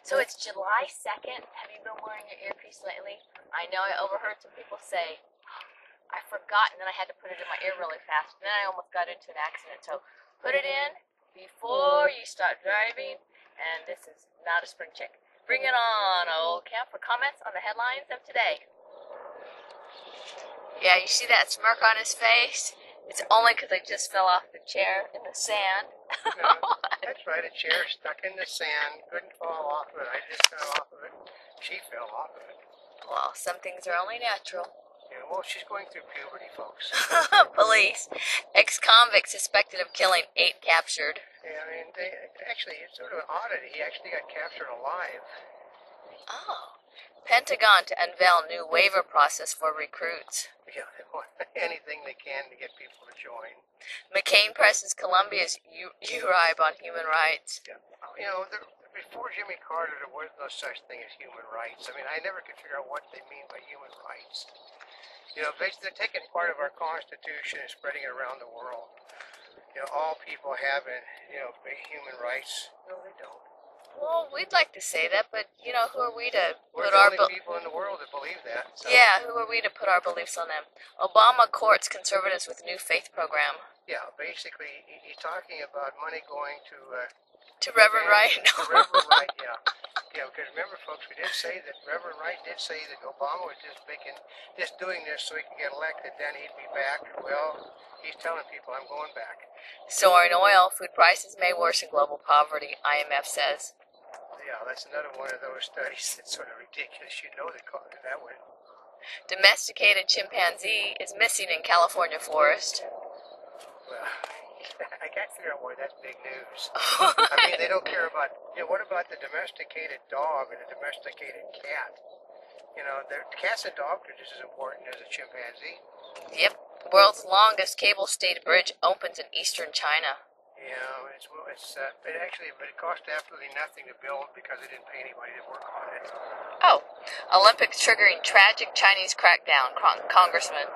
So it's July 2nd. Have you been wearing your earpiece lately? I know I overheard some people say, I forgot, and then I had to put it in my ear really fast. And then I almost got into an accident. So put it in before you start driving. And this is not a spring chick. Bring it on, Oldecam, for comments on the headlines of today. Yeah, you see that smirk on his face? It's only because I just fell off the chair in the sand. No, that's right, a chair stuck in the sand, couldn't fall off of it. I just fell off of it. She fell off of it. Well, some things are only natural. Yeah, well, she's going through puberty, folks. Police. Ex-convict suspected of killing 8 captured. Yeah, I mean, it's sort of an oddity. He actually got captured alive. Oh. Pentagon to unveil new waiver process for recruits. Yeah, they want anything they can to get people to join. McCain presses Colombia's URIB on human rights. Yeah. You know, before Jimmy Carter, there was no such thing as human rights. I mean, I never could figure out what they mean by human rights. You know, basically they're taking part of our Constitution and spreading it around the world. You know, all people have, human rights. No, they don't. Well, we'd like to say that, but, you know, who are we to We're put the our... only people in the world that believe that. So. Yeah, who are we to put our beliefs on them? Obama courts conservatives with new faith program. Yeah, basically, he's talking about money going to Reverend Wright. To Reverend Wright, yeah. Yeah, because remember, folks, Reverend Wright did say that Obama was just doing this so he can get elected, then he'd be back. Well, he's telling people, I'm going back. Soaring oil, food prices may worsen global poverty, IMF says. Yeah, that's another one of those studies that's sort of ridiculous. You know that one. Domesticated chimpanzee is missing in California forest. Well, I can't figure out why that's big news. I mean, they don't care about, what about the domesticated dog or the domesticated cat? You know, the cats and dogs are just as important as a chimpanzee. Yep. World's longest cable-stayed bridge opens in eastern China. Yeah, it cost absolutely nothing to build because they didn't pay anybody to work on it. Oh, Olympics triggering tragic Chinese crackdown, Congressman.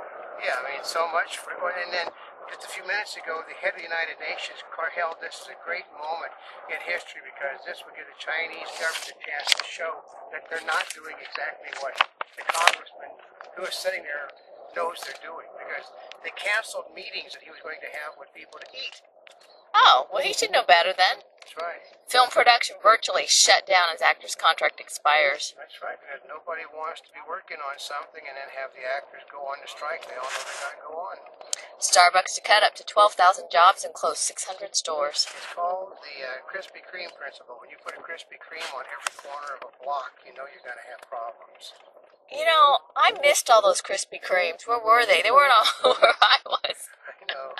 Yeah, I mean, so much for, and then just a few minutes ago, the head of the United Nations held this is a great moment in history because this would give the Chinese government a chance to show that they're not doing exactly what the congressman who is sitting there knows they're doing, because they canceled meetings that he was going to have with people to eat. Oh, well, he should know better then. That's right. Film production virtually shut down as actor's contract expires. That's right, because nobody wants to be working on something and then have the actors go on the strike. They all know they got to go on. Starbucks to cut up to 12,000 jobs and close 600 stores. It's called the Krispy Kreme principle. When you put a Krispy Kreme on every corner of a block, you know you're going to have problems. You know, I missed all those Krispy Kremes. Where were they? They weren't all where I was. I know.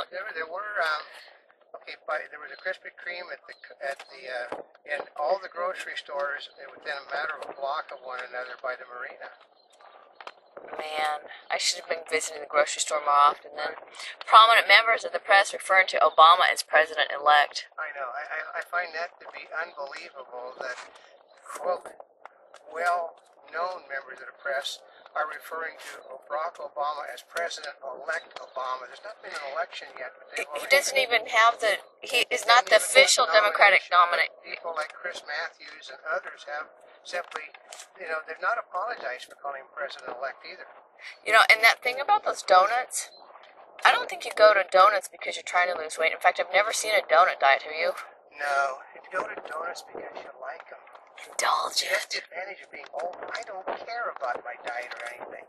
There were. There was a Krispy Kreme in all the grocery stores within a matter of a block of one another by the marina. Man, I should have been visiting the grocery store more often then. Prominent members of the press referring to Obama as president-elect. I know. I find that to be unbelievable that, quote, well-known members of the press are referring to Barack Obama as President-elect Obama. There's not been an election yet. But he doesn't even have he is not the official Democratic nominee. People like Chris Matthews and others have simply, they've not apologized for calling him President-elect either. You know, and that thing about those donuts, I don't think you go to donuts because you're trying to lose weight. In fact, I've never seen a donut diet, have you? No, you go to donuts because you like them. Indulge That's it. the advantage of being old. I don't care about my diet or anything.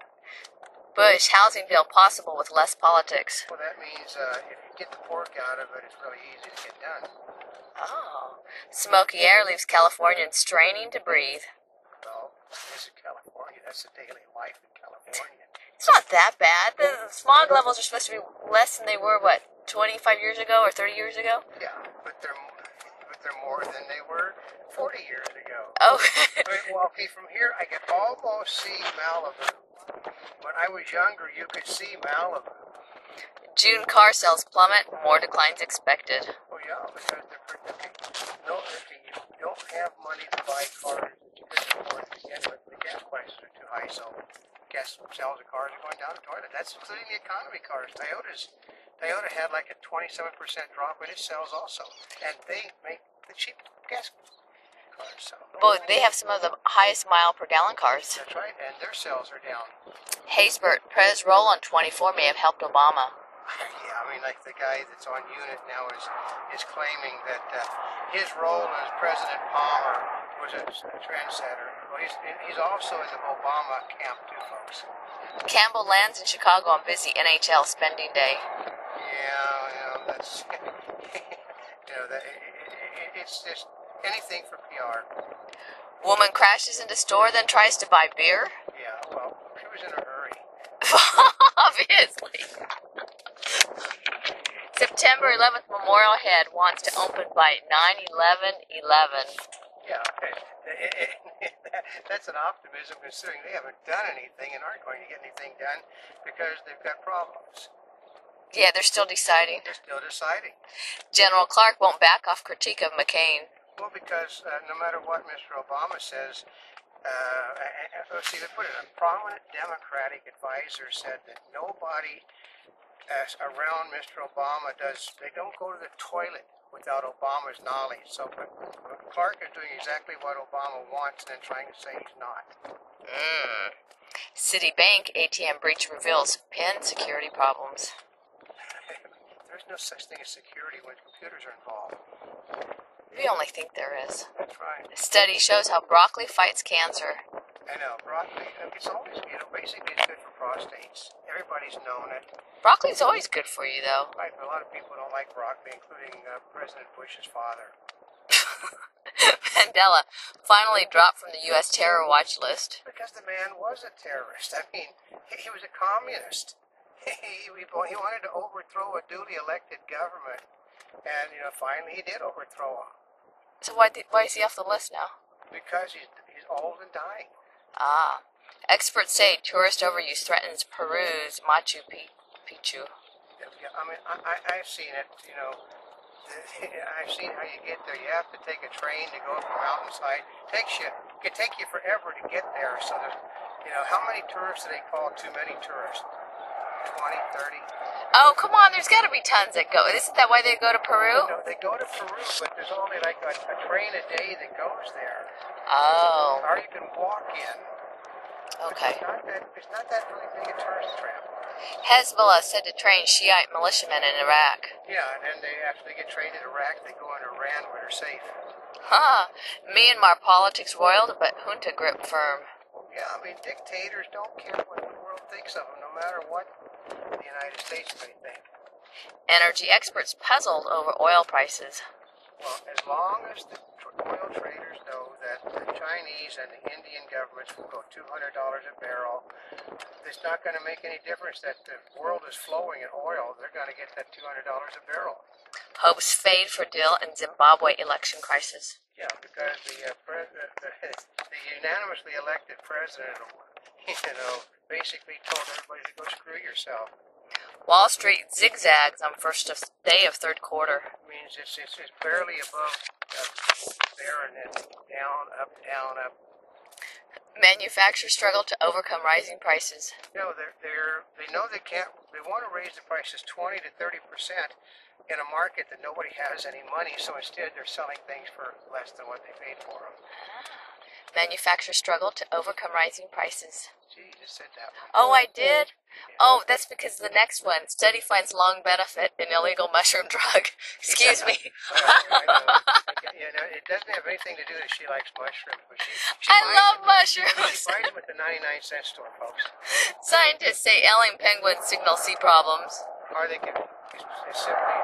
Bush, housing bill possible with less politics. Well, that means if you get the pork out of it, it's really easy to get done. Oh. Smoky air leaves Californians straining to breathe. Well, this is California. That's the daily life in California. It's not that bad. The smog levels are supposed to be less than they were, 25 years ago or 30 years ago? Yeah, but they're more than they were 40 years ago. Oh. Well, from here, I can almost see Malibu. When I was younger, you could see Malibu. June car sales plummet, more declines expected. Oh, yeah, because if you don't have money to buy cars that you couldn't afford to begin with, the gas prices are too high, so gas sales of cars are going down the toilet. That's including the economy cars. Toyota had like a 27% drop in its sales also, and they make the cheap gas cars. So. Well, they have some of the highest mile per gallon cars. That's right, and their sales are down. Haysbert, Prez roll on 24 may have helped Obama. Yeah, I mean, like the guy that's on unit now is claiming that his role as President Palmer was a trendsetter. Well, he's also in the Obama camp too, folks. Campbell lands in Chicago on busy NHL spending day. Yeah, that's it's just anything for PR. Woman crashes into store, then tries to buy beer. Yeah, well, she was in a hurry. Obviously. September 11th Memorial Head wants to open by 9/11/11. Yeah, that's an optimism considering they haven't done anything and aren't going to get anything done because they've got problems. Yeah, they're still deciding. They're still deciding. General Clark won't back off critique of McCain. Well, because no matter what Mr. Obama says, let's see, they put it, a prominent Democratic advisor said that nobody around Mr. Obama they don't go to the toilet without Obama's knowledge. So Clark is doing exactly what Obama wants and then trying to say he's not. Citibank ATM breach reveals PIN security problems. There's no such thing as security when computers are involved. We only think there is. That's right. The study shows how broccoli fights cancer. I know, broccoli, it's always, basically it's good for prostates. Everybody's known it. Broccoli's always good for you, though. Right, but a lot of people don't like broccoli, including President Bush's father. Mandela finally dropped from the U.S. terror watch list. Because the man was a terrorist. I mean, he was a communist. He wanted to overthrow a duly elected government. And, finally he did overthrow him. So why is he off the list now? Because he's old and dying. Ah. Experts say tourist overuse threatens Peru's Machu Picchu. Yeah, I mean, I've seen it, I've seen how you get there. You have to take a train to go up the mountainside. It can take you forever to get there. So there's, how many tourists do they call too many tourists? 20, 30? Oh, come on, there's got to be tons that go. Isn't that why they go to Peru? No, they go to Peru, but there's only like a train a day that goes there. Oh. Or you can walk in. Okay. It's not that really big a tourist trap. Hezbollah said to train Shiite militiamen in Iraq. Yeah, and then after they get trained in Iraq, they go into Iran where they're safe. Huh. Myanmar politics roiled, but junta grip firm. Yeah, I mean, dictators don't care what the world thinks of them, no matter what the United States may think. Energy experts puzzled over oil prices. Well, as long as the oil traders know that the Chinese and the Indian governments will go $200 a barrel, it's not going to make any difference that the world is flowing in oil. They're going to get that $200 a barrel. Hopes fade for deal in Zimbabwe election crisis. Yeah, because the unanimously elected president, basically told everybody to go screw yourself. Wall Street zigzags on first day of third quarter. It means it's barely above there and then down, up, down, up. Manufacturers struggle to overcome rising prices. They know they can't. They want to raise the prices 20 to 30% in a market that nobody has any money. So instead, they're selling things for less than what they paid for them. Manufacturers struggle to overcome rising prices. Gee, you just said that one. Oh, I did? Oh, that's because the next one. Study finds long benefit in illegal mushroom drug. Excuse me. I know. It doesn't have anything to do that she likes mushrooms. But I love She mushrooms. buys them at the 99-cent store, folks. Scientists say ailing penguins signal sea problems. Or they can simply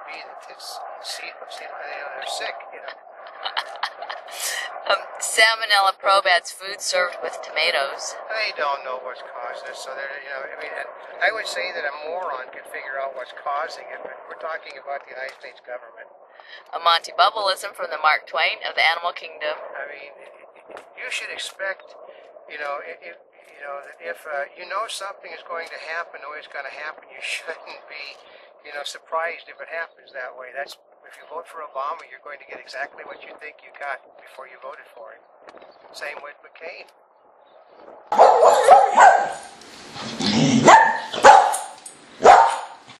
be that they're sick, Salmonella probe adds food served with tomatoes. They don't know what's causing it, so I would say that a moron can figure out what's causing it, but we're talking about the United States government. A Monty Bubbleism from the Mark Twain of the animal kingdom. I mean, you should expect, if something is going to happen, the way it's going to happen, you shouldn't be, surprised if it happens that way. If you vote for Obama, you're going to get exactly what you think you got before you voted for him. Same with McCain.